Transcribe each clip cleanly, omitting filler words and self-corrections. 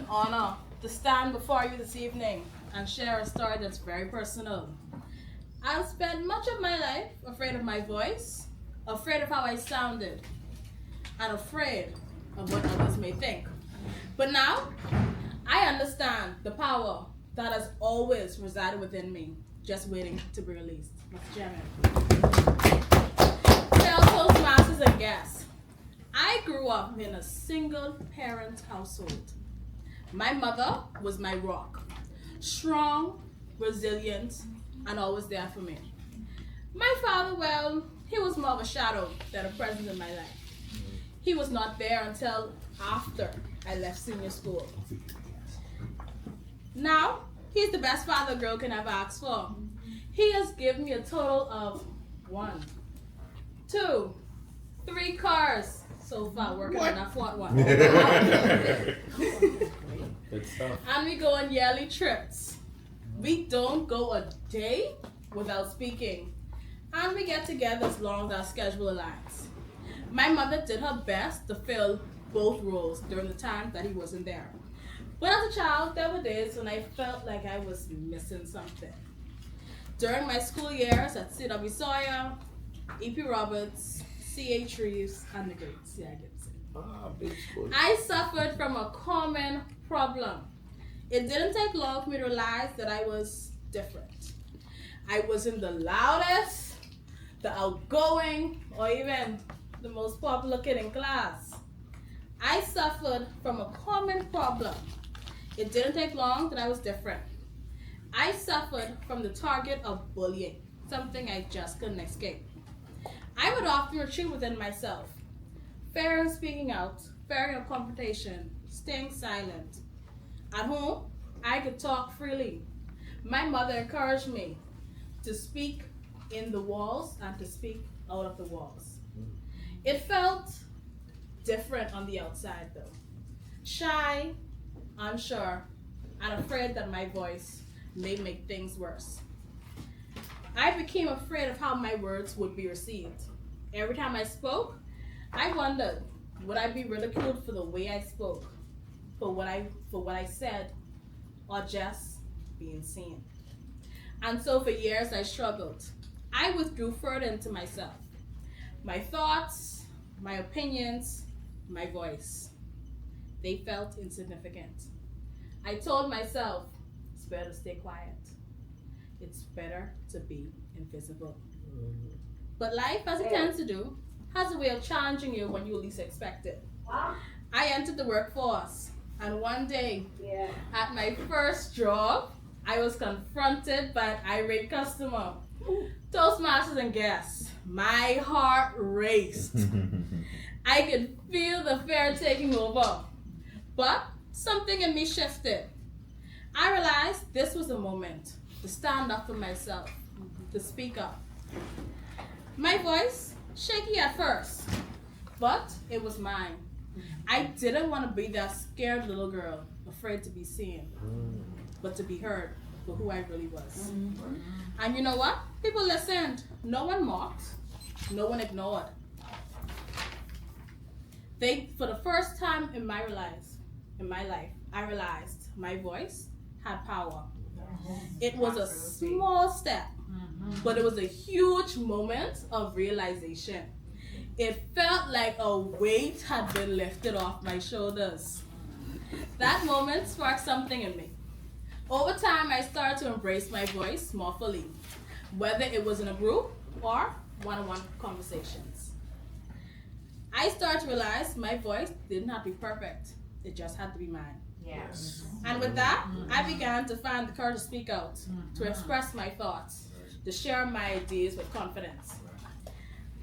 honor to stand before you this evening and share a story that's very personal. I've spent much of my life afraid of my voice, afraid of how I sounded, and afraid of what others may think. But now, I understand the power that has always resided within me, just waiting to be released. Mr. Chairman. Fellow masters and guests, I grew up in a single-parent household. My mother was my rock, strong, resilient, and always there for me. My father, well, he was more of a shadow than a presence in my life. He was not there until after I left senior school. Now, he's the best father a girl can ever ask for. He has given me a total of 1, 2, 3 cars so far, working on that fourth one. Good stuff. And we go on yearly trips. We don't go a day without speaking. And we get together as long as our schedule aligns. My mother did her best to fill both roles during the time that he wasn't there. But as a child, there were days when I felt like I was missing something. During my school years at C.W. Sawyer, E.P. Roberts, C.H. Reeves, and the great C.I. Gibson. Big school. I suffered from a common problem. It didn't take long for me to realize that I was different. I wasn't the loudest, the outgoing, or even the most popular kid in class. I suffered from a common problem. It didn't take long that I was different. I suffered from the target of bullying, something I just couldn't escape. I would often retreat within myself, fearing speaking out, fearing a confrontation, staying silent. At home, I could talk freely. My mother encouraged me to speak in the walls and to speak out of the walls. It felt different on the outside though. Shy, unsure, and afraid that my voice may make things worse. I became afraid of how my words would be received. Every time I spoke, I wondered, would I be ridiculed for the way I spoke, for what I said, or just being seen? And so for years I struggled. I withdrew further into myself. My thoughts, my opinions, my voice, they felt insignificant. I told myself, it's better to stay quiet. It's better to be invisible. But life, as it tends to do, has a way of challenging you when you least expect it. I entered the workforce, and one day, at my first job, I was confronted by an irate customer. Toastmasters and guests, my heart raced. I could feel the fear taking over, but something in me shifted. I realized this was a moment to stand up for myself, to speak up. My voice, shaky at first, but it was mine. I didn't want to be that scared little girl, afraid to be seen, but to be heard for who I really was. And you know what? People listened. No one mocked. No one ignored. For the first time in my life, I realized my voice had power. It was a small step, but it was a huge moment of realization. It felt like a weight had been lifted off my shoulders. That moment sparked something in me. Over time, I started to embrace my voice more fully, whether it was in a group or one-on-one conversations. I started to realize my voice didn't have to be perfect. It just had to be mine. Yes. And with that, I began to find the courage to speak out, to express my thoughts, to share my ideas with confidence.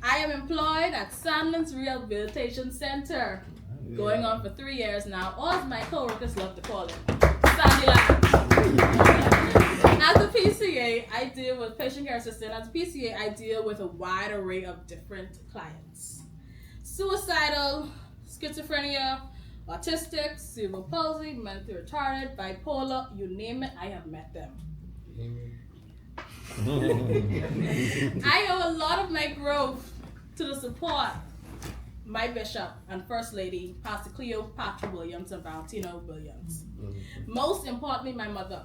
I am employed at Sandlands Rehabilitation Center, going on for 3 years now, or as my co-workers love to call it, Sandyland. As a PCA, I deal with patient care assistant. As a PCA, I deal with a wide array of different clients. Suicidal, schizophrenia, autistic, cerebral palsy, mentally retarded, bipolar, you name it, I have met them. I owe a lot of my growth to the support my bishop and first lady, Pastor Cleopatra Williams and Valentino Williams. Most importantly, my mother.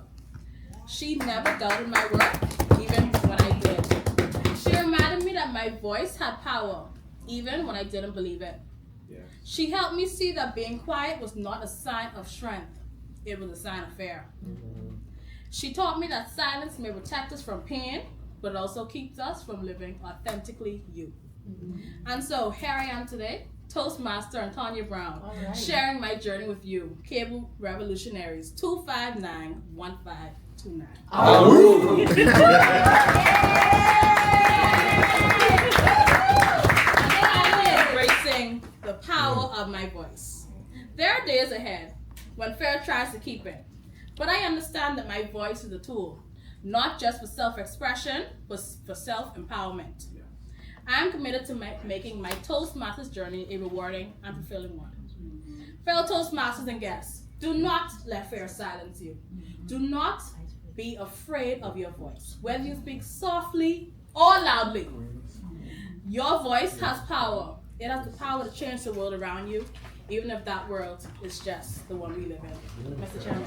She never doubted my work, even when I did. She reminded me that my voice had power, even when I didn't believe it. Yeah. She helped me see that being quiet was not a sign of strength, it was a sign of fear. She taught me that silence may protect us from pain, but it also keeps us from living authentically you. And so here I am today, Toastmaster Antonia Browne, sharing my journey with you, Cable Revolutionaries 259-1529. I'm embracing the power of my voice. There are days ahead when fear tries to keep it, but I understand that my voice is a tool, not just for self-expression, but for self-empowerment. I am committed to making my Toastmasters journey a rewarding and fulfilling one. Fellow Toastmasters and guests, do not let fear silence you. Do not be afraid of your voice, whether you speak softly or loudly. Your voice has power. It has the power to change the world around you, even if that world is just the one we live in. Mr. Chairman.